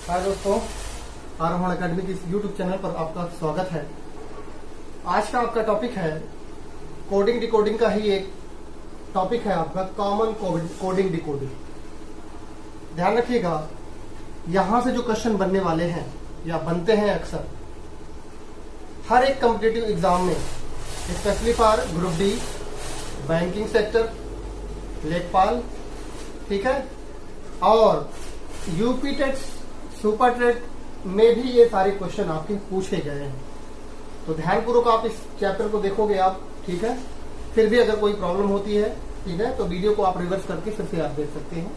हाय दोस्तों, आरोहण अकेडमी की इस यूट्यूब चैनल पर आपका स्वागत है। आज का आपका टॉपिक है कोडिंग डिकोडिंग का ही एक टॉपिक है आपका कॉमन कोडिंग डिकोडिंग। ध्यान रखिएगा, यहां से जो क्वेश्चन बनने वाले हैं या बनते हैं अक्सर हर एक कॉम्पिटिटिव एग्जाम में, specially for group D, banking sector, लेखपाल, ठीक है, और यूपी टेट, सुपर टेट में भी ये सारे क्वेश्चन आपके पूछे गए हैं। तो ध्यानपूर्वक आप इस चैप्टर को देखोगे आप, ठीक है। फिर भी अगर कोई प्रॉब्लम होती है, ठीक है, तो वीडियो को आप रिवर्स करके फिर से आप देख सकते हैं।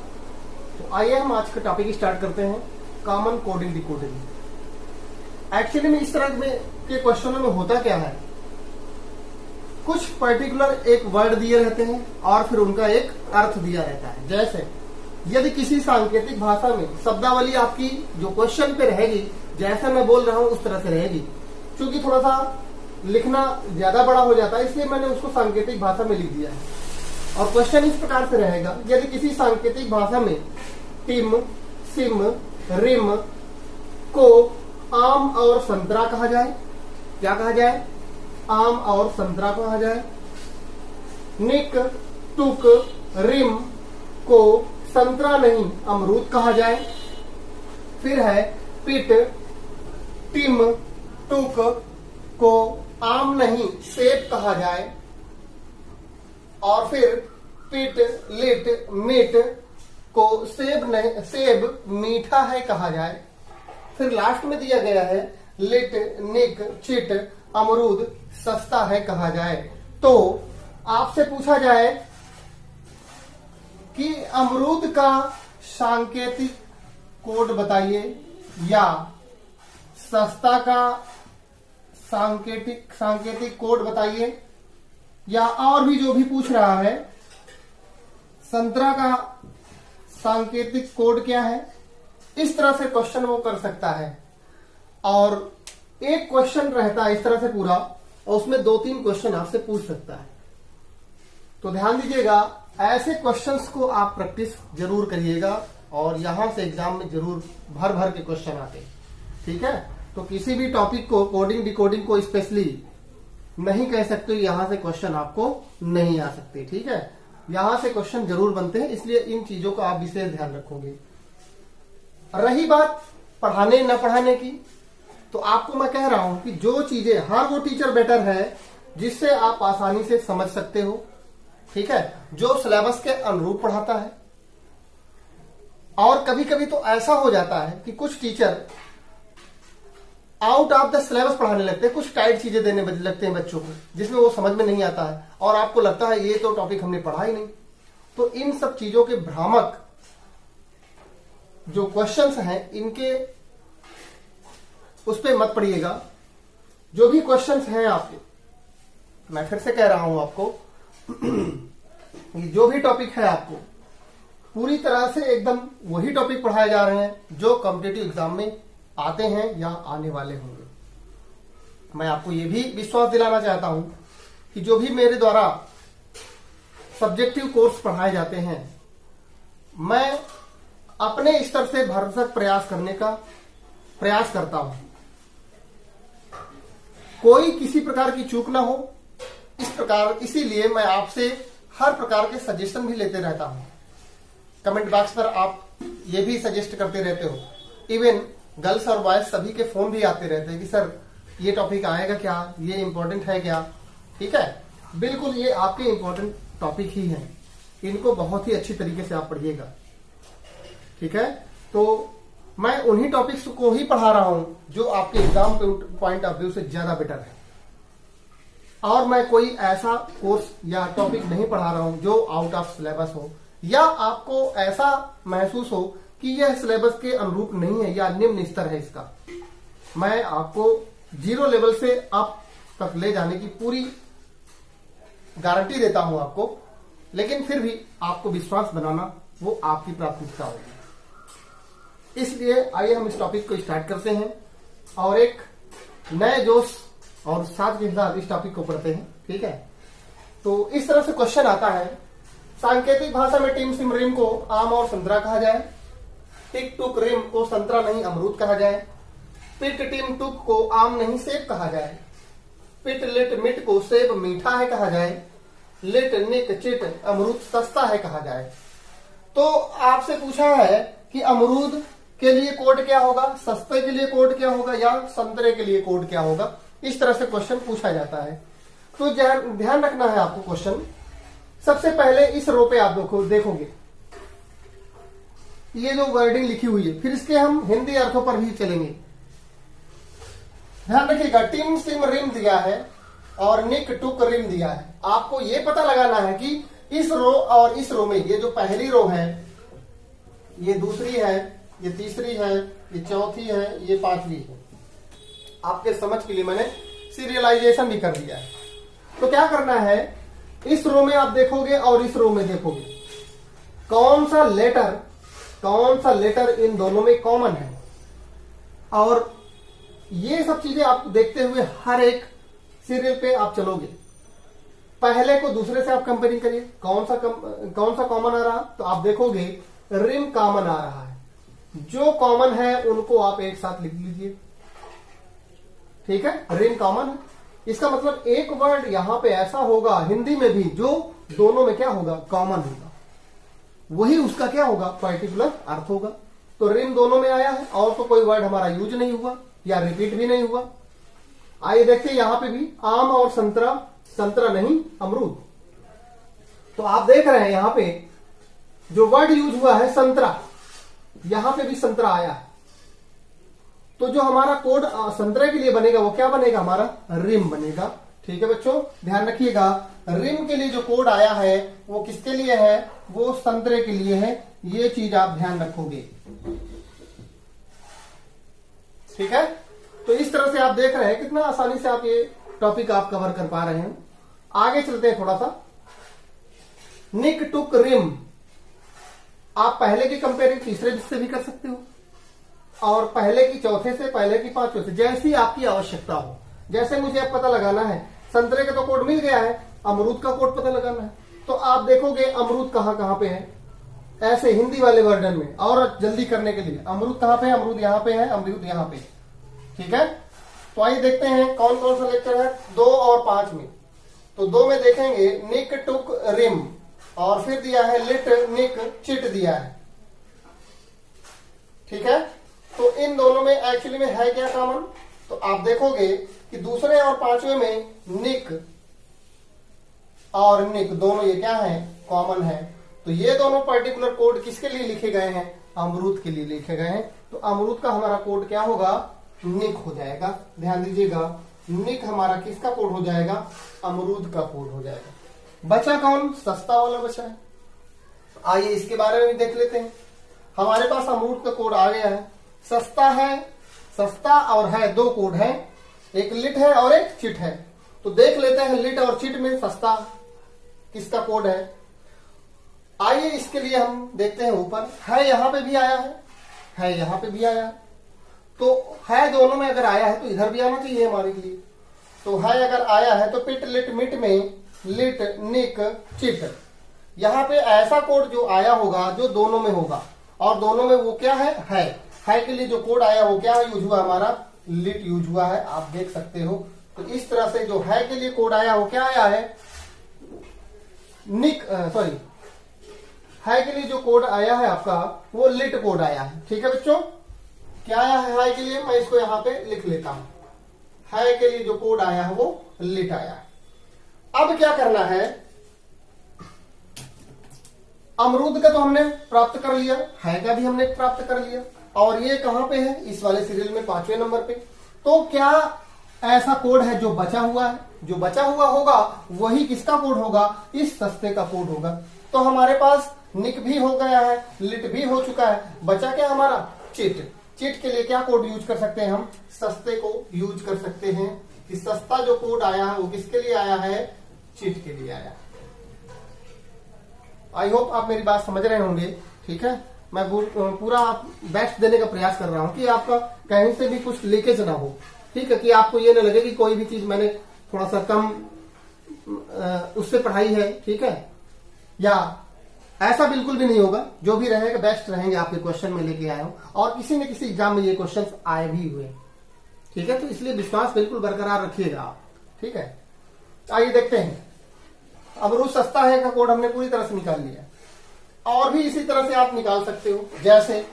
तो आइए हम आज का टॉपिक स्टार्ट करते हैं, कॉमन कोडिंग डिकोडिंग। एक्चुअली में इस तरह में के क्वेश्चनों में होता क्या है, कुछ पर्टिकुलर एक वर्ड दिए रहते हैं और फिर उनका एक अर्थ दिया रहता है। जैसे यदि किसी सांकेतिक भाषा में शब्दावली आपकी जो क्वेश्चन पे रहेगी, जैसा मैं बोल रहा हूं उस तरह से रहेगी। क्योंकि थोड़ा सा लिखना ज्यादा बड़ा हो जाता है, इसलिए मैंने उसको सांकेतिक भाषा में लिख दिया है। और क्वेश्चन इस प्रकार से रहेगा, यदि किसी सांकेतिक भाषा में टिम, सिम, रिम को आम और संतरा कहा जाए, क्या कहा जाए? आम और संतरा कहा जाए। निक, टुक, रिम को संतरा नहीं अमरूद कहा जाए। फिर है पिट, टिम, टुक को आम नहीं सेब कहा जाए। और फिर पिट, लिट, मिट को सेब मीठा है कहा जाए। फिर लास्ट में दिया गया है लिट, निक, चिट अमरूद सस्ता है कहा जाए। तो आपसे पूछा जाए कि अमरूद का सांकेतिक कोड बताइए या सस्ता का सांकेतिक कोड बताइए, या और भी जो भी पूछ रहा है, संतरा का सांकेतिक कोड क्या है। इस तरह से क्वेश्चन वो कर सकता है। और एक क्वेश्चन रहता है इस तरह से पूरा, और उसमें 2-3 क्वेश्चन आपसे पूछ सकता है। तो ध्यान दीजिएगा, ऐसे क्वेश्चंस को आप प्रैक्टिस जरूर करिएगा और यहां से एग्जाम में जरूर भर भर के क्वेश्चन आते हैं, ठीक है। तो किसी भी टॉपिक को, कोडिंग डिकोडिंग को स्पेशली नहीं कह सकते, यहां से क्वेश्चन आपको नहीं आ सकते, ठीक है। यहां से क्वेश्चन जरूर बनते हैं, इसलिए इन चीजों का आप विशेष ध्यान रखोगे। रही बात पढ़ाने न पढ़ाने की, तो आपको मैं कह रहा हूं कि जो चीजें, हर वो टीचर बेटर है जिससे आप आसानी से समझ सकते हो, ठीक है, जो सिलेबस के अनुरूप पढ़ाता है। और कभी कभी तो ऐसा हो जाता है कि कुछ teacher out of the syllabus पढ़ाने लगते हैं, कुछ टाइट चीजें देने लगते हैं बच्चों को, जिसमें वो समझ में नहीं आता है और आपको लगता है ये तो टॉपिक हमने पढ़ा ही नहीं। तो इन सब चीजों के भ्रामक जो क्वेश्चंस हैं, इनके उस पर मत पढ़िएगा। जो भी क्वेश्चंस हैं आपके, मैं फिर से कह रहा हूं आपको, जो भी टॉपिक है आपको पूरी तरह से एकदम वही टॉपिक पढ़ाए जा रहे हैं जो कॉम्पिटिटिव एग्जाम में आते हैं या आने वाले होंगे। मैं आपको ये भी विश्वास दिलाना चाहता हूं कि जो भी मेरे द्वारा सब्जेक्टिव कोर्स पढ़ाए जाते हैं, मैं अपने स्तर से भरसक प्रयास करने का प्रयास करता हूं। कोई किसी प्रकार की चूक ना हो, इस प्रकार, इसीलिए मैं आपसे हर प्रकार के सजेशन भी लेते रहता हूं। कमेंट बॉक्स पर आप ये भी सजेस्ट करते रहते हो। इवन गर्ल्स और बॉयज सभी के फोन भी आते रहते हैं कि सर ये टॉपिक आएगा क्या, ये इंपॉर्टेंट है क्या, ठीक है। बिल्कुल, ये आपके इंपॉर्टेंट टॉपिक ही हैं, इनको बहुत ही अच्छी तरीके से आप पढ़िएगा, ठीक है। तो मैं उन्हीं टॉपिक्स को ही पढ़ा रहा हूं जो आपके एग्जाम पॉइंट ऑफ व्यू से ज्यादा बेटर है। और मैं कोई ऐसा कोर्स या टॉपिक नहीं पढ़ा रहा हूं जो आउट ऑफ सिलेबस हो, या आपको ऐसा महसूस हो कि यह सिलेबस के अनुरूप नहीं है या निम्न स्तर है इसका। मैं आपको 0 लेवल से अप तक ले जाने की पूरी गारंटी देता हूं आपको, लेकिन फिर भी आपको विश्वास बनाना वो आपकी प्राथमिकता होगी। इसलिए आइए हम इस टॉपिक को स्टार्ट करते हैं और एक नए जोश और साथ के साथ इस टॉपिक को पढ़ते हैं, ठीक है। तो इस तरह से क्वेश्चन आता है, सांकेतिक भाषा में टिम, सिम, रिम को आम और संतरा कहा जाए। टिक टुक रिम को संतरा नहीं अमरूद कहा जाए, पिट टिम टुक को आम नहीं सेब कहा जाए, पिट लिट मिट को सेब मीठा है कहा जाए, लिट निक चिट अमरूद सस्ता है कहा जाए। तो आपसे पूछा है कि अमरूद के लिए कोड क्या होगा, सस्ते के लिए कोड क्या होगा, या संतरे के लिए कोड क्या होगा, इस तरह से क्वेश्चन पूछा जाता है। तो ध्यान रखना है आपको क्वेश्चन। सबसे पहले इस रो पे आप देखोगे ये जो वर्डिंग लिखी हुई है, फिर इसके हम हिंदी अर्थों पर भी चलेंगे। ध्यान रखिएगा, टिम सिम रिम दिया है और निक टुक रिम दिया है। आपको ये पता लगाना है कि इस रो और इस रो में ये जो पहली रो है, ये दूसरी है, ये तीसरी है, ये चौथी है, ये पांचवी है। आपके समझ के लिए मैंने सीरियलाइजेशन भी कर दिया है। तो क्या करना है, इस रो में आप देखोगे और इस रो में देखोगे कौन सा लेटर इन दोनों में कॉमन है, और ये सब चीजें आप देखते हुए हर एक सीरियल पे आप चलोगे। पहले को दूसरे से आप कंपेयरिंग करिए, कौन सा कॉमन आ रहा, तो आप देखोगे रिम कॉमन आ रहा है। जो कॉमन है उनको आप एक साथ लिख लीजिए, ठीक है, रिम कॉमन है। इसका मतलब एक वर्ड यहां पे ऐसा होगा हिंदी में भी जो दोनों में क्या होगा, कॉमन होगा, वही उसका क्या होगा, पर्टिकुलर अर्थ होगा। तो रिम दोनों में आया है, और तो कोई वर्ड हमारा यूज नहीं हुआ या रिपीट भी नहीं हुआ। आइए देखते हैं यहां पे भी आम और संतरा, संतरा नहीं अमरूद। तो आप देख रहे हैं यहां पे जो वर्ड यूज हुआ है संतरा, यहां पे भी संतरा आया है। तो जो हमारा कोड संतरे के लिए बनेगा वो क्या बनेगा, हमारा रिम बनेगा। ठीक है बच्चों, ध्यान रखिएगा, रिम के लिए जो कोड आया है वो किसके लिए है, वो संतरे के लिए है। ये चीज आप ध्यान रखोगे, ठीक है। तो इस तरह से आप देख रहे हैं कितना आसानी से आप ये टॉपिक आप कवर कर पा रहे हैं। आगे चलते हैं थोड़ा सा। निक टुक रिम, आप पहले की कंपेयरिंग तीसरे से भी कर सकते हो, और पहले की चौथे से, पहले की पांचवें से, जैसी आपकी आवश्यकता हो। जैसे मुझे अब पता लगाना है, संतरे का तो कोड मिल गया है, अमरूद का कोड पता लगाना है, तो आप देखोगे अमरूद कहां कहां पे है, ऐसे हिंदी वाले वर्जन में। और जल्दी करने के लिए अमरूद कहां पे है, अमरूद यहां पे है, अमरूद यहां पे, ठीक है। तो आइए देखते हैं कौन कौन सा लेक्चर है 2 और 5 में। तो 2 में देखेंगे निक टुक रिम, और फिर दिया है लिट निक चिट दिया है, ठीक है। तो इन दोनों में एक्चुअली में है क्या कॉमन, तो आप देखोगे कि दूसरे और पांचवें में निक और निक दोनों ये क्या है, कॉमन है। तो ये दोनों पर्टिकुलर कोड किसके लिए लिखे गए हैं, अमरूद के लिए लिखे गए हैं। तो अमरूद का हमारा कोड क्या होगा, निक हो जाएगा। ध्यान दीजिएगा, निक हमारा किसका कोड हो जाएगा, अमरूद का कोड हो जाएगा। बचा कौन, सस्ता वाला बचा है। आइए इसके बारे में भी देख लेते हैं। हमारे पास अमरूद का कोड आ गया है, सस्ता है, सस्ता और है, 2 कोड है, एक लिट है और एक चिट है। तो देख लेते हैं लिट और चिट में सस्ता किसका कोड है। आइए इसके लिए हम देखते हैं ऊपर, है यहां पे भी आया है यहां पे भी आया है। तो है दोनों में अगर आया है तो इधर भी आना चाहिए हमारे लिए। तो है अगर आया है तो पिट लिट मिट में लिट निक चिट, यहां पे ऐसा कोड जो आया होगा जो दोनों में होगा, और दोनों में वो क्या है के लिए जो कोड आया वो क्या यूज हुआ, हमारा लिट यूज हुआ है, आप देख सकते हो। तो इस तरह से जो है के लिए कोड आया वो क्या आया है, है के लिए जो कोड आया है आपका वो लिट कोड आया है, ठीक है बच्चों। क्या आया है के लिए, मैं इसको यहां पे लिख लेता हूं, है के लिए जो कोड आया है वो लिट आया है। अब क्या करना है, अमरूद का तो हमने प्राप्त कर लिया, है का भी हमने प्राप्त कर लिया, और ये कहां पे है, इस वाले सीरियल में 5वें नंबर पे। तो क्या ऐसा कोड है जो बचा हुआ है, जो बचा हुआ होगा वही किसका कोड होगा, इस सस्ते का कोड होगा। तो हमारे पास निक भी हो गया है, लिट भी हो चुका है, बचा क्या हमारा, चिट। चिट के लिए क्या कोड यूज कर सकते हैं हम, सस्ते को यूज कर सकते हैं, कि सस्ता जो कोड आया है वो किसके लिए आया है, चिट के लिए आया। आई होप आप मेरी बात समझ रहे होंगे, ठीक है। मैं पूरा बेस्ट देने का प्रयास कर रहा हूं कि आपका कहीं से भी कुछ लीकेज ना हो, ठीक है, कि आपको ये न लगे कि कोई भी चीज मैंने थोड़ा सा कम उससे पढ़ाई है, ठीक है, या ऐसा बिल्कुल भी नहीं होगा, जो भी रहेगा बेस्ट रहेंगे आपके क्वेश्चन में लेके आए हो, और किसी न किसी एग्जाम में ये क्वेश्चन आए भी हुए। ठीक है, तो इसलिए विश्वास बिल्कुल बरकरार रखिएगा आप। ठीक है, आइए देखते हैं। अब रूस सस्ता है का कोड हमने पूरी तरह से निकाल लिया, और भी इसी तरह से आप निकाल सकते हो। जैसे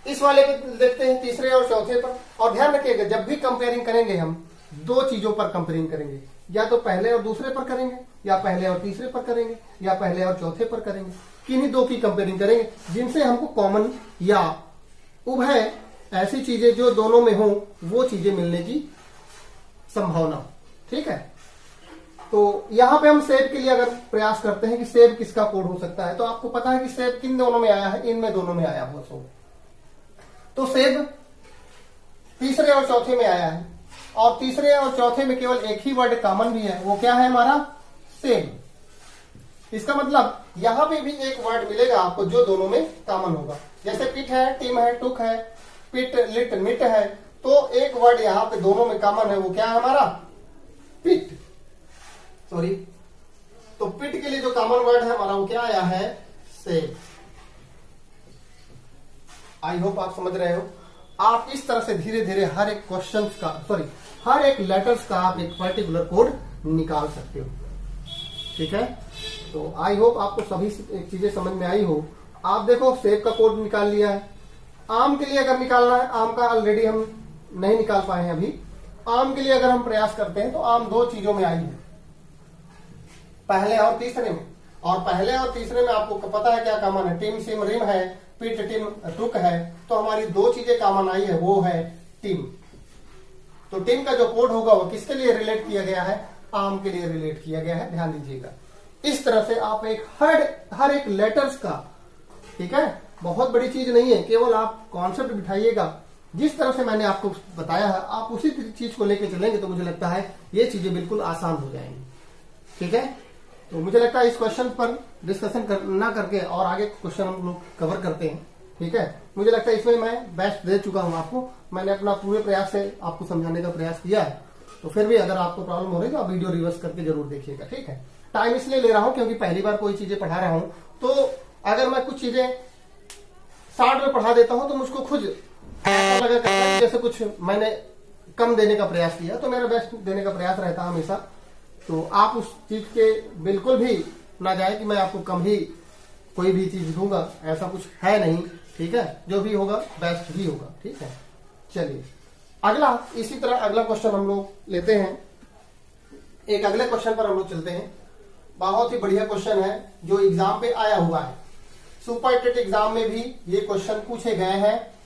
इस वाले पे देखते हैं, तीसरे और चौथे पर। और ध्यान रखिएगा, जब भी कंपेयरिंग करेंगे हम दो चीजों पर कंपेयरिंग करेंगे, या तो पहले और दूसरे पर करेंगे, या पहले और तीसरे पर करेंगे, या पहले और चौथे पर करेंगे। किन्हीं दो की कंपेयरिंग करेंगे जिनसे हमको कॉमन या उभय ऐसी चीजें जो दोनों में हो, वो चीजें मिलने की संभावना हो। ठीक है, तो यहां पे हम सेब के लिए अगर प्रयास करते हैं कि सेब किसका कोड हो सकता है, तो आपको पता है कि सेब किन दोनों में आया है, इनमें दोनों में आया हुआ। तो सेब तीसरे और चौथे में आया है, और तीसरे और चौथे में केवल एक ही वर्ड कॉमन भी है, वो क्या है हमारा, सेब। इसका मतलब यहां पे भी एक वर्ड मिलेगा आपको जो दोनों में कॉमन होगा। जैसे पिट है, टिम है, टुक है, पिट, लिट, मिट है, तो एक वर्ड यहां पे दोनों में कॉमन है, वो क्या है हमारा, पिट। सॉरी, तो पिट के लिए जो कॉमन वर्ड है हमारा वो क्या आया है, सेब। आई होप आप समझ रहे हो। आप इस तरह से धीरे धीरे हर एक क्वेश्चन का, सॉरी हर एक लेटर्स का आप एक पर्टिकुलर कोड निकाल सकते हो। ठीक है, तो आई होप आपको सभी चीजें समझ में आई हो। आप देखो, सेब का कोड निकाल लिया है। आम के लिए अगर निकालना है, आम का ऑलरेडी हम नहीं निकाल पाए हैं अभी। आम के लिए अगर हम प्रयास करते हैं तो आम दो चीजों में आई है, पहले और तीसरे में। और पहले और तीसरे में आपको पता है क्या कॉमन है, टिम, सिम, रिम है, पिट, टिम, टुक है। तो हमारी दो चीजें कॉमन आई है, वो है टिम। तो टिम का जो कोड होगा वो किसके लिए रिलेट किया गया है, आम के लिए रिलेट किया गया है। ध्यान दीजिएगा, इस तरह से आप एक हर एक लेटर्स का, ठीक है, बहुत बड़ी चीज नहीं है, केवल आप कॉन्सेप्ट बिठाइएगा। जिस तरह से मैंने आपको बताया है, आप उसी चीज को लेकर चलेंगे तो मुझे लगता है ये चीजें बिल्कुल आसान हो जाएंगी। ठीक है, तो मुझे लगता है इस क्वेश्चन पर डिस्कशन ना करके और आगे क्वेश्चन हम लोग कवर करते हैं। ठीक है, मुझे लगता है इसमें मैं बेस्ट दे चुका हूं आपको। मैंने अपना पूरे प्रयास से आपको समझाने का प्रयास किया है। तो फिर भी अगर आपको प्रॉब्लम हो रही है तो आप वीडियो रिवर्स करके जरूर देखिएगा। ठीक है, टाइम इसलिए ले रहा हूं क्योंकि पहली बार कोई चीजें पढ़ा रहा हूं, तो अगर मैं कुछ चीजें शॉर्ट में पढ़ा देता हूं तो मुझको खुद ऐसा लगा करता है जैसे कुछ मैंने कम देने का प्रयास किया, तो मेरा बेस्ट देने का प्रयास रहता है हमेशा। तो आप उस चीज के बिल्कुल भी ना जाए कि मैं आपको कम ही कोई भी चीज दूंगा, ऐसा कुछ है नहीं। ठीक है, जो भी होगा बेस्ट ही होगा। ठीक है, चलिए अगला, इसी तरह अगला क्वेश्चन हम लोग लेते हैं। एक अगले क्वेश्चन पर हम लोग चलते हैं। बहुत ही बढ़िया क्वेश्चन है जो एग्जाम पे आया हुआ है। सुपर टेट एग्जाम में भी ये क्वेश्चन पूछे गए हैं,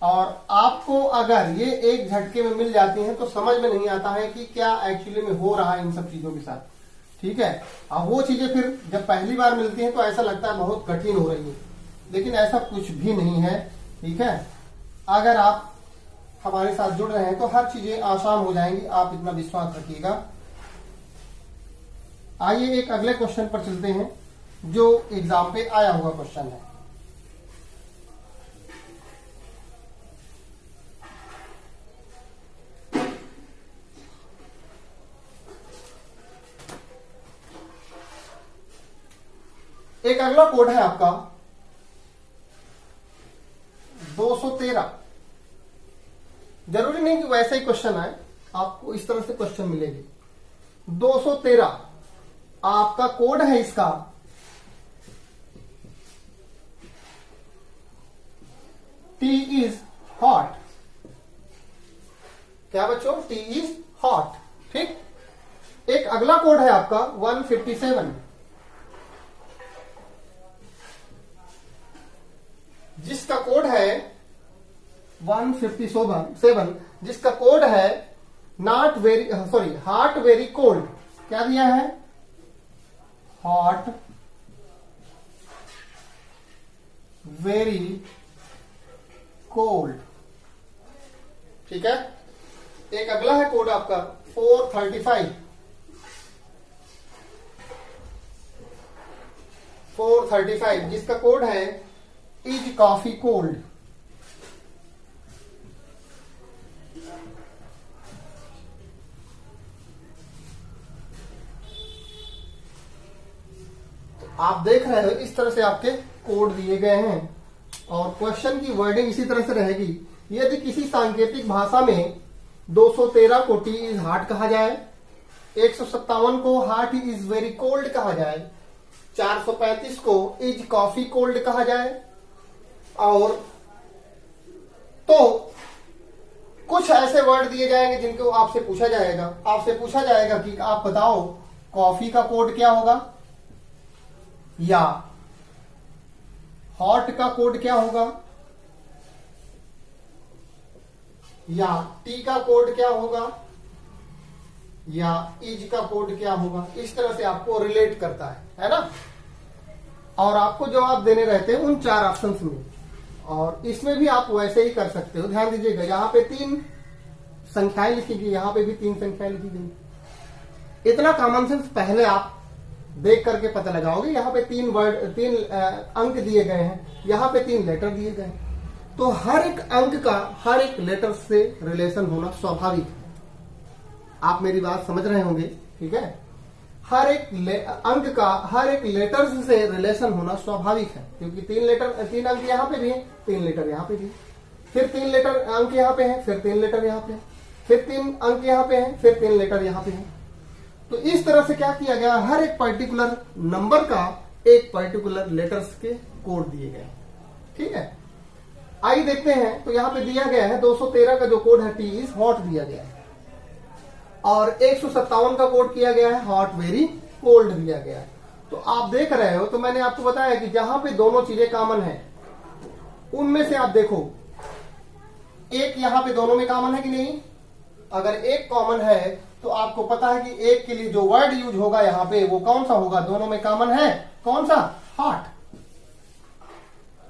और आपको अगर ये एक झटके में मिल जाती हैं तो समझ में नहीं आता है कि क्या एक्चुअली में हो रहा है इन सब चीजों के साथ। ठीक है, अब वो चीजें फिर जब पहली बार मिलती हैं तो ऐसा लगता है बहुत कठिन हो रही है, लेकिन ऐसा कुछ भी नहीं है। ठीक है, अगर आप हमारे साथ जुड़ रहे हैं तो हर चीजें आसान हो जाएंगी, आप इतना विश्वास रखिएगा। आइए एक अगले क्वेश्चन पर चलते हैं जो एग्जाम पे आया हुआ क्वेश्चन है। एक अगला कोड है आपका 213। जरूरी नहीं कि वैसा ही क्वेश्चन आए, आपको इस तरह से क्वेश्चन मिलेंगे। 213 आपका कोड है इसका टी इज हॉट। क्या बच्चों, टी इज हॉट। ठीक, एक अगला कोड है आपका 157, जिसका कोड है 157, जिसका कोड है not very, sorry hot very cold. क्या दिया है, हॉट वेरी कोल्ड। ठीक है, एक अगला है कोड आपका 435, 435 जिसका कोड है इज कॉफी कोल्ड। आप देख रहे हो इस तरह से आपके कोड दिए गए हैं और क्वेश्चन की वर्डिंग इसी तरह से रहेगी। यदि किसी सांकेतिक भाषा में 213 को टी इज हॉट कहा जाए, 157 को हॉट इज वेरी कोल्ड कहा जाए, 435 को इज कॉफी कोल्ड कहा जाए, और तो कुछ ऐसे वर्ड दिए जाएंगे जिनको आपसे पूछा जाएगा कि आप बताओ कॉफी का कोड क्या होगा, या हॉट का कोड क्या होगा, या टी का कोड क्या होगा, या इज का कोड क्या होगा। इस तरह से आपको रिलेट करता है ना। और आपको जवाब देने रहते हैं उन 4 ऑप्शंस में, और इसमें भी आप वैसे ही कर सकते हो। ध्यान दीजिएगा, यहाँ पे 3 संख्याएं लिखी गई, यहाँ पे भी 3 संख्याएं लिखी गई। इतना कॉमन सेंस पहले आप देख करके पता लगाओगे। यहाँ पे 3 अंक दिए गए हैं, यहाँ पे 3 लेटर दिए गए हैं, तो हर एक अंक का हर एक लेटर से रिलेशन होना स्वाभाविक है। आप मेरी बात समझ रहे होंगे, ठीक है। हर एक अंक का हर एक लेटर से रिलेशन होना स्वाभाविक है, क्योंकि 3 अंक यहाँ पे भी है, 3 लेटर यहाँ पे भी, फिर 3 लेटर अंक यहाँ पे है, फिर 3 लेटर यहाँ पे है, फिर 3 अंक यहाँ पे है, फिर 3 लेटर यहाँ पे है। तो इस तरह से क्या किया गया, हर एक पर्टिकुलर नंबर का एक पर्टिकुलर लेटर्स के कोड दिए गए, ठीक है। आइए देखते हैं। तो यहाँ पे दिया गया है 213 का जो कोड है टी इज हॉट दिया गया है, और 157 का कोड किया गया है हॉट वेरी कोल्ड दिया गया है। तो आप देख रहे हो, तो मैंने आपको बताया कि जहां पे दोनों चीजें कॉमन है उनमें से आप देखो एक यहाँ पे दोनों में कॉमन है कि नहीं। अगर एक कॉमन है तो आपको पता है कि एक के लिए जो वर्ड यूज होगा यहाँ पे वो कौन सा होगा, दोनों में कॉमन है कौन सा, हॉट।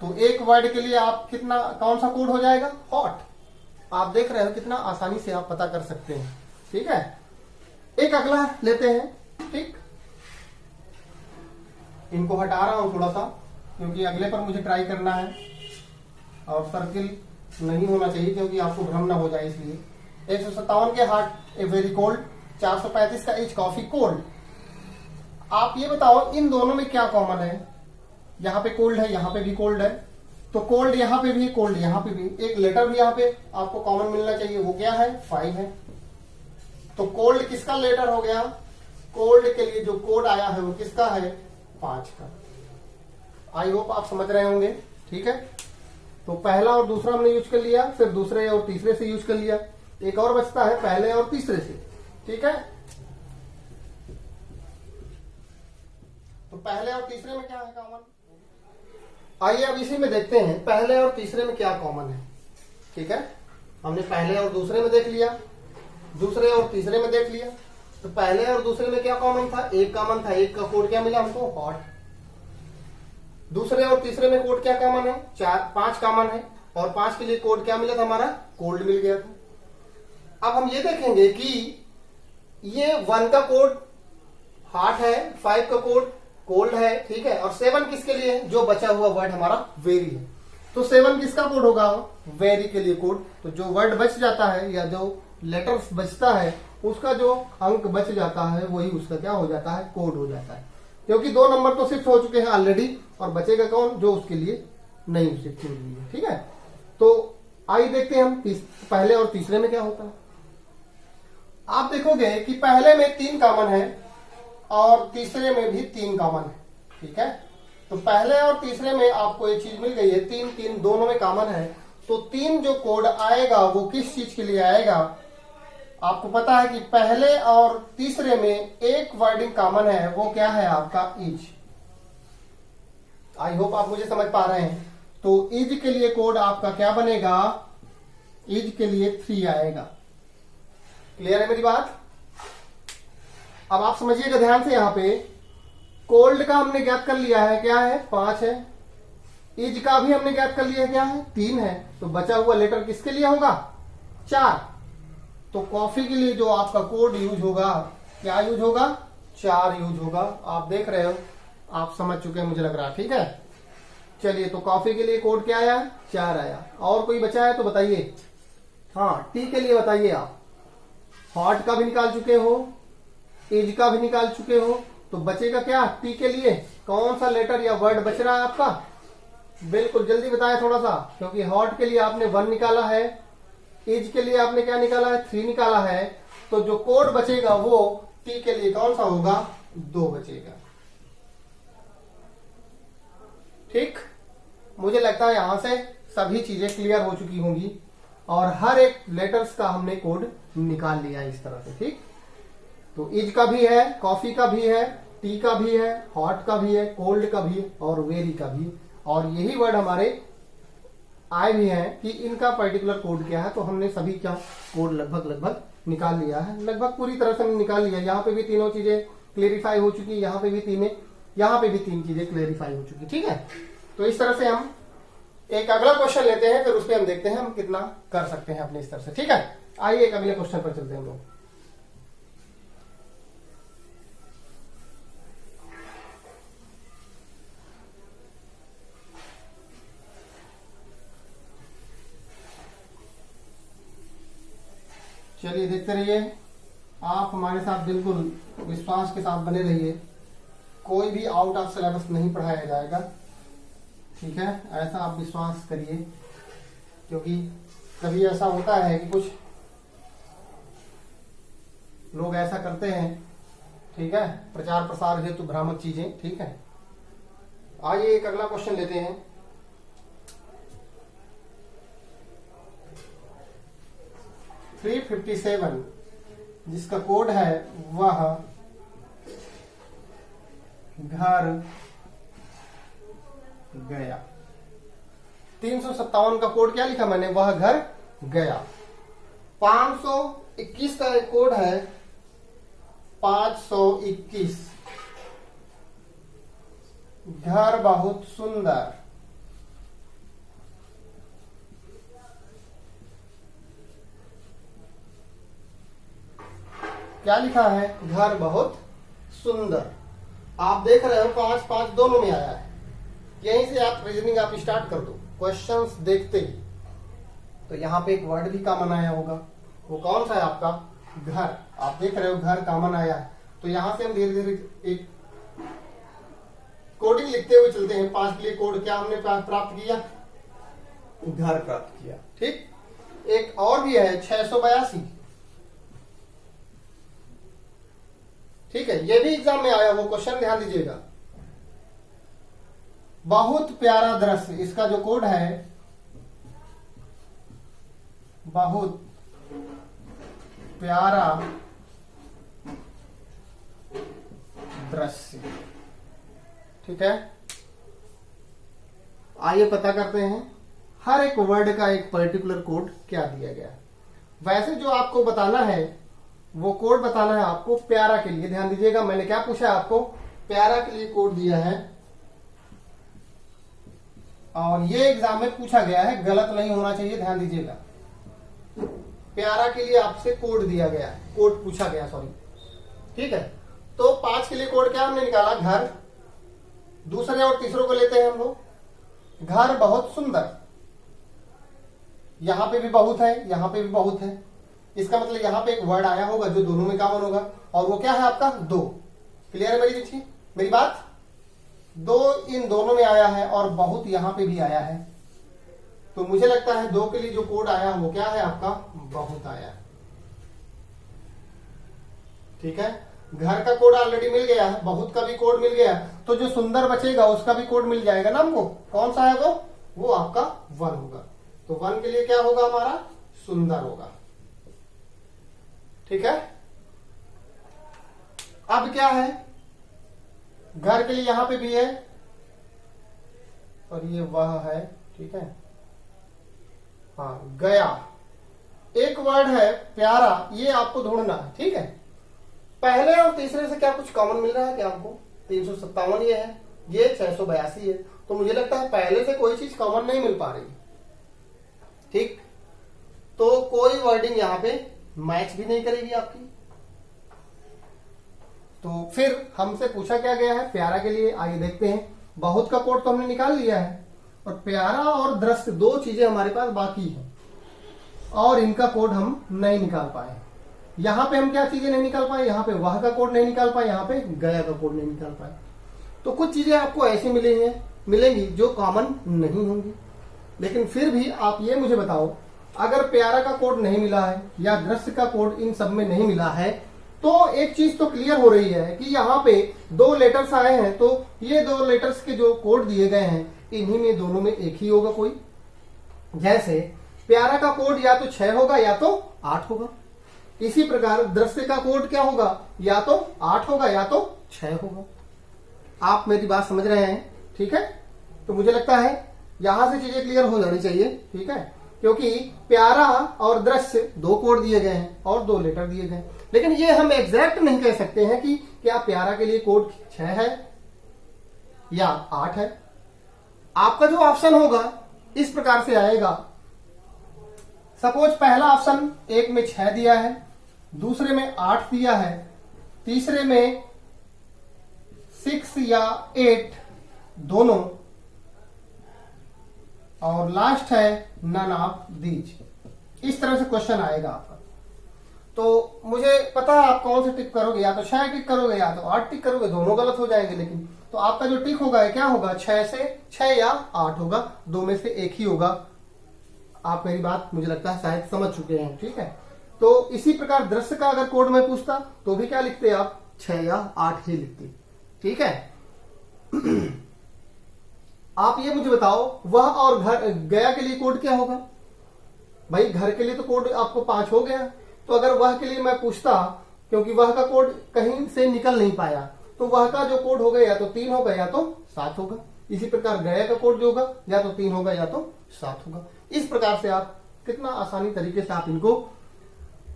तो एक वर्ड के लिए आप कौन सा कोड हो जाएगा, हॉट। आप देख रहे हो कितना आसानी से आप पता कर सकते हैं, ठीक है। एक अगला लेते हैं, ठीक। इनको हटा रहा हूं थोड़ा सा, क्योंकि अगले पर मुझे ट्राई करना है और सर्किल नहीं होना चाहिए, क्योंकि आपको भ्रम ना हो जाए इसलिए। 157 के हॉट ए वेरी कोल्ड, 435 का इज कॉफी कोल्ड। आप ये बताओ इन दोनों में क्या कॉमन है। यहाँ पे कोल्ड है, यहाँ पे भी कोल्ड है, तो कोल्ड यहाँ पे भी, कोल्ड यहाँ पे भी। एक लेटर भी यहाँ पे आपको कॉमन मिलना चाहिए, वो क्या है, 5 है। तो कोल्ड किसका लेटर हो गया, कोल्ड के लिए जो कोड आया है वो किसका है, 5 का। आई होप आप समझ रहे होंगे, ठीक है। तो पहला और दूसरा हमने यूज कर लिया, फिर दूसरे और तीसरे से यूज कर लिया, एक और बचता है पहले और तीसरे से, ठीक है। तो पहले और तीसरे में क्या है कॉमन, आइए अब इसी में देखते हैं पहले और तीसरे में क्या कॉमन है, ठीक है। हमने पहले और दूसरे में देख लिया, दूसरे और तीसरे में देख लिया। तो पहले और दूसरे में क्या कॉमन था, एक कॉमन था, एक का कोड क्या मिला हमको, हॉट। दूसरे और तीसरे में कोड क्या कॉमन है, 5 कॉमन है, और 5 के लिए कोड क्या मिला था हमारा, कोल्ड मिल गया था। अब हम ये देखेंगे कि ये 1 का कोड हॉट है, 5 का कोड कोल्ड है, ठीक है, और 7 किसके लिए है, जो बचा हुआ वर्ड हमारा वेरी है। तो 7 किसका कोड होगा, वेरी के लिए कोड। तो जो वर्ड बच जाता है या जो लेटर्स बचता है उसका जो अंक बच जाता है वही उसका क्या हो जाता है, कोड हो जाता है। क्योंकि 2 नंबर तो शिफ्ट हो चुके हैं ऑलरेडी, और बचेगा कौन, जो उसके लिए नहीं शिफ्ट हो रही है, ठीक है। तो आइए देखते हैं हम पहले और तीसरे में क्या होता है। आप देखोगे कि पहले में 3 कॉमन है और तीसरे में भी 3 कॉमन है, ठीक है। तो पहले और तीसरे में आपको एक चीज मिल गई है, 3 दोनों में कॉमन है। तो 3 जो कोड आएगा वो किस चीज के लिए आएगा, आपको पता है कि पहले और तीसरे में एक वर्डिंग कॉमन है, वो क्या है आपका, इज। आई होप आप मुझे समझ पा रहे हैं। तो इज के लिए कोड आपका क्या बनेगा, इज के लिए 3 आएगा। क्लियर है मेरी बात। अब आप समझिएगा ध्यान से, यहां पे कोल्ड का हमने ज्ञात कर लिया है, क्या है, 5 है। इज का भी हमने ज्ञात कर लिया है, क्या है, 3 है। तो बचा हुआ लेटर किसके लिए होगा, 4। तो कॉफी के लिए जो आपका कोड यूज होगा, क्या यूज होगा, 4 यूज होगा। आप देख रहे हो, आप समझ चुके हैं मुझे लग रहा, ठीक है। चलिए, तो कॉफी के लिए कोड क्या आया, 4 आया। और कोई बचा है तो बताइए। हाँ, टी के लिए बताइए आप। हॉट का भी निकाल चुके हो, एज का भी निकाल चुके हो, तो बचेगा क्या, टी के लिए, कौन सा लेटर या वर्ड बच रहा है आपका? बिल्कुल जल्दी बताया थोड़ा सा, क्योंकि हॉट के लिए आपने 1 निकाला है, इज के लिए आपने क्या निकाला है? 3 निकाला है। तो जो कोड बचेगा वो टी के लिए कौन सा होगा? 2 बचेगा। ठीक, मुझे लगता है यहां से सभी चीजें क्लियर हो चुकी होंगी और हर एक लेटर्स का हमने कोड निकाल लिया इस तरह से। ठीक, तो इज का भी है, कॉफी का भी है, टी का भी है, हॉट का भी है, कोल्ड का भी है और वेरी का भी है। और यही वर्ड हमारे आए भी हैं कि इनका पर्टिकुलर कोड क्या है। तो हमने सभी का कोड लगभग निकाल लिया है, लगभग पूरी तरह से हमने निकाल लिया। यहाँ पे भी तीनों चीजें क्लेरिफाई हो चुकी, यहाँ पे भी 3 चीजें क्लेरिफाई हो चुकी। ठीक है, तो इस तरह से हम एक अगला क्वेश्चन लेते हैं, फिर उस पर हम देखते हैं हम कितना कर सकते हैं अपने स्तर से। ठीक है, आइए एक अगले क्वेश्चन पर चलते हैं हम लोग। चलिए देखते रहिए, आप हमारे साथ बिल्कुल विश्वास के साथ बने रहिए। कोई भी आउट ऑफ सिलेबस नहीं पढ़ाया जाएगा। ठीक है, ऐसा आप विश्वास करिए, क्योंकि कभी ऐसा होता है कि कुछ लोग ऐसा करते हैं। ठीक है, प्रचार प्रसार हेतु भ्रामक चीजें। ठीक है, आइए एक अगला क्वेश्चन लेते हैं। थ्री 57 जिसका कोड है वह घर गया। 357 का कोड क्या लिखा मैंने? वह घर गया। 521 का एक कोड है 521, घर बहुत सुंदर। क्या लिखा है? घर बहुत सुंदर। आप देख रहे हो 5 5 दोनों में आया है। यहीं से आप रीजनिंग आप स्टार्ट कर दो क्वेश्चंस देखते ही। तो यहाँ पे एक वर्ड भी कॉमन आया होगा, वो कौन सा है आपका? घर। आप देख रहे हो घर कॉमन आया है। तो यहां से हम धीरे धीरे एक कोडिंग लिखते हुए चलते हैं। 5 के लिए कोड क्या हमने प्राप्त किया? घर प्राप्त किया। ठीक, एक और भी है 682। ठीक है, ये भी एग्जाम में आया वो क्वेश्चन, ध्यान दीजिएगा। बहुत प्यारा दृश्य, इसका जो कोड है बहुत प्यारा दृश्य। ठीक है, आइए पता करते हैं हर एक वर्ड का एक पर्टिकुलर कोड क्या दिया गया है। वैसे जो आपको बताना है वो कोड बताना है आपको प्यारा के लिए। ध्यान दीजिएगा, मैंने क्या पूछा है आपको? प्यारा के लिए कोड दिया है और ये एग्जाम में पूछा गया है, गलत नहीं होना चाहिए। ध्यान दीजिएगा, प्यारा के लिए आपसे कोड दिया गया है, कोड पूछा गया, सॉरी। ठीक है, तो 5 के लिए कोड क्या हमने निकाला? घर। दूसरे और तीसरों को लेते हैं हम लोग। घर बहुत सुंदर, यहां पे भी बहुत है, यहां पे भी बहुत है। इसका मतलब यहां पे एक वर्ड आया होगा जो दोनों में कॉमन होगा, और वो क्या है आपका? 2। क्लियर है मेरी बात? 2 इन दोनों में आया है और बहुत यहां पे भी आया है। तो मुझे लगता है 2 के लिए जो कोड आया वो क्या है आपका? बहुत आया है। ठीक है, घर का कोड ऑलरेडी मिल गया है, बहुत का भी कोड मिल गया, तो जो सुंदर बचेगा उसका भी कोड मिल जाएगा ना हमको। कौन सा है वो आपका 1 होगा। तो 1 के लिए क्या होगा हमारा? सुंदर होगा। ठीक है, अब क्या है? घर के लिए यहां पे भी है और ये वह है। ठीक है, हाँ, गया। एक वर्ड है प्यारा, ये आपको ढूंढना है। ठीक है, पहले और तीसरे से क्या कुछ कॉमन मिल रहा है क्या आपको? 357 ये है, ये 682 है। तो मुझे लगता है पहले से कोई चीज कॉमन नहीं मिल पा रही। ठीक, तो कोई वर्डिंग यहां पे मैच भी नहीं करेगी आपकी। तो फिर हमसे पूछा क्या गया है प्यारा के लिए? आइए देखते हैं। बहुत का कोड तो हमने निकाल लिया है और प्यारा और दृश्य 2 चीजें हमारे पास बाकी है और इनका कोड हम नहीं निकाल पाए। यहां पे हम क्या चीजें नहीं निकाल पाए? यहां पे वह का कोड नहीं निकाल पाए, यहां पे गया का कोड नहीं निकाल पाए। तो कुछ चीजें आपको ऐसी मिलेंगी जो कॉमन नहीं होंगी। लेकिन फिर भी आप ये मुझे बताओ, अगर प्यारा का कोड नहीं मिला है या दृश्य का कोड इन सब में नहीं मिला है, तो एक चीज तो क्लियर हो रही है कि यहाँ पे 2 लेटर्स आए हैं, तो ये 2 लेटर्स के जो कोड दिए गए हैं इन्हीं में दोनों में एक ही होगा कोई। जैसे प्यारा का कोड या तो 6 होगा या तो 8 होगा। इसी प्रकार दृश्य का कोड क्या होगा, या तो 8 होगा या तो 6 होगा। आप मेरी बात समझ रहे हैं? ठीक है, तो मुझे लगता है यहां से चीजें क्लियर हो जानी चाहिए। ठीक है, क्योंकि प्यारा और दृश्य 2 कोड दिए गए हैं और 2 लेटर दिए गए हैं, लेकिन ये हम एग्जैक्ट नहीं कह सकते हैं कि क्या प्यारा के लिए कोड 6 है या 8 है। आपका जो ऑप्शन होगा इस प्रकार से आएगा। सपोज पहला ऑप्शन एक में 6 दिया है, दूसरे में 8 दिया है, तीसरे में 6 या 8 दोनों, और लास्ट है नन ऑफ दीज। इस तरह से क्वेश्चन आएगा आपका। तो मुझे पता है आप कौन से टिक करोगे, या तो 6 टिक करोगे या तो 8 टिक करोगे, दोनों गलत हो जाएंगे। लेकिन तो आपका जो टिक होगा क्या होगा, 6 से 6 या 8 होगा, 2 में से एक ही होगा। आप मेरी बात मुझे लगता है शायद समझ चुके हैं। ठीक है, तो इसी प्रकार दृश्य का अगर कोड में पूछता तो भी क्या लिखते आप, 6 या 8 ही लिखते। ठीक है, आप ये मुझे बताओ वह और घर गया के लिए कोड क्या होगा। भाई घर के लिए तो कोड आपको 5 हो गया, तो अगर वह के लिए मैं पूछता, क्योंकि वह का कोड कहीं से निकल नहीं पाया, तो वह का जो कोड होगा या तो 3 होगा या तो 7 होगा। इसी प्रकार गया का कोड जो होगा या तो 3 होगा या तो 7 होगा। इस प्रकार से आप कितना आसानी तरीके से आप इनको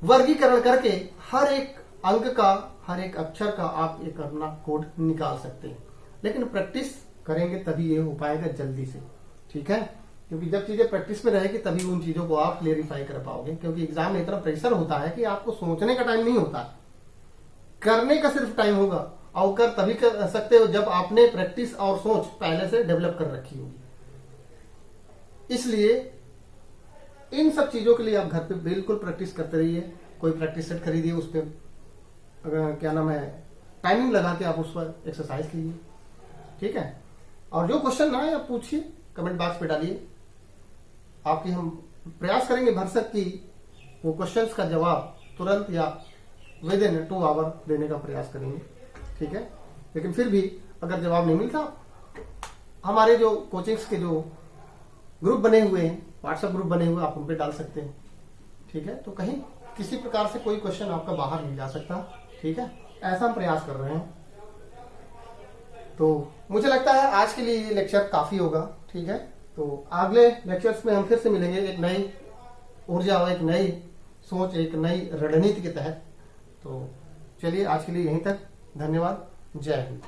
वर्गीकरण करके हर एक अंक का, हर एक अक्षर का आप एक अपना कोड निकाल सकते हैं। लेकिन प्रैक्टिस करेंगे तभी ये हो पाएगा जल्दी से। ठीक है, क्योंकि जब चीजें प्रैक्टिस में रहेगी तभी उन चीजों को आप क्लेरिफाई कर पाओगे। क्योंकि एग्जाम में इतना प्रेशर होता है कि आपको सोचने का टाइम नहीं होता, करने का सिर्फ टाइम होगा। और कर तभी कर सकते हो जब आपने प्रैक्टिस और सोच पहले से डेवलप कर रखी होगी। इसलिए इन सब चीजों के लिए आप घर पे बिल्कुल प्रैक्टिस करते रहिए। कोई प्रैक्टिस सेट खरीदिए, उस पर क्या नाम है टाइमिंग लगा के आप उस पर एक्सरसाइज कीजिए। ठीक है, और जो क्वेश्चन ना है आप पूछिए, कमेंट बॉक्स पे डालिए। आपकी हम प्रयास करेंगे भरसक की वो क्वेश्चंस का जवाब तुरंत या विद इन 2 आवर देने का प्रयास करेंगे। ठीक है, लेकिन फिर भी अगर जवाब नहीं मिलता, हमारे जो कोचिंग्स के जो ग्रुप बने हुए हैं, व्हाट्सएप ग्रुप बने हुए, आप उन पे डाल सकते हैं। ठीक है, तो कहीं किसी प्रकार से कोई क्वेश्चन आपका बाहर नहीं जा सकता। ठीक है, ऐसा हम प्रयास कर रहे हैं। तो मुझे लगता है आज के लिए ये लेक्चर काफी होगा। ठीक है, तो अगले लेक्चर्स में हम फिर से मिलेंगे एक नई ऊर्जा और एक नई सोच, एक नई रणनीति के तहत। तो चलिए आज के लिए यहीं तक। धन्यवाद। जय हिंद।